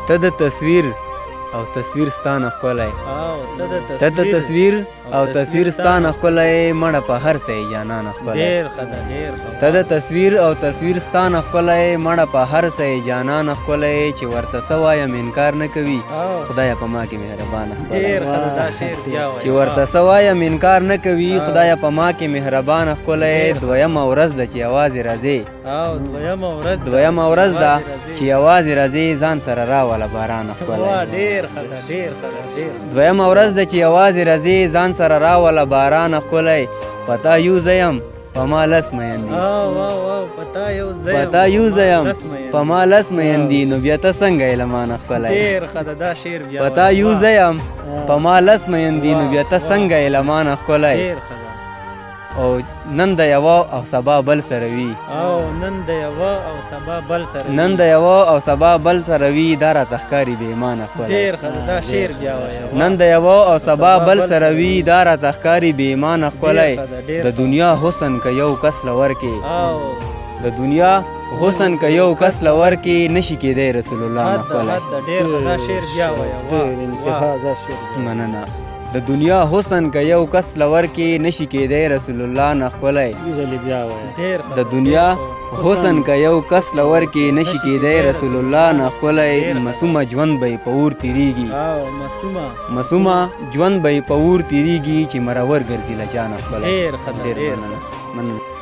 ته د تصویر او تصویر ستانه ښکلی ته د تصویر او تصویر ستانه ښکلی مړه په هر څه یې جانانه ښکلی ته د تصویر او تصویر ستانه ښکلی مړه په هر څه یې جانانه ښکلی چې ورته څه وایم انکار نه کوي خدایه په ما کې مهربانه ښکلی چې ورته څه وایم انکار نه کوي خدایه په ما کې مهربانه ښکلی دویمه ورځ ده چې یوازې راځې دویمه ورځ ده چې یوازې راځې ځان سره راوله بارانه ښکلی دویمه ورځ ده چې یوازې راځې ځان سره راوله بارانه ښکلی پتا یو زه یم په ما لس میندې پتا یو زه یم په ما لس میندې نو بیا ته څنګه یې له مانه ښکلی پتا یو زه یم په ما لس میندې نو بیا ته څنګه یې له مانه ښکلی او نن د یوه او سبا بل سره وي نن د یوه او سبا بل سره وي دا راته ښکاري بې ایمانه ښکلی نن د یوه او سبا بل سره وي دا راته ښکاري بې ایمانه ښکلی د دنیا حسن که یو کس له ورکې د دنیا حسن که یو کس له ورکې نشي کېدی رسول الله نه ښکلی مننه د دنیا حسن که یو کس له ورکې نشي کېدی رسول الله نه ښکلی د دنیا حسن که یو کس له ورکې نشي کېدی رسول الله نه ښکلی معصومه ژوند به یې په اور تېرېږي معصومه ژوند به یې په اور تېرېږي چې مرور ګرځي له چا نه ښکلی ډېر مننه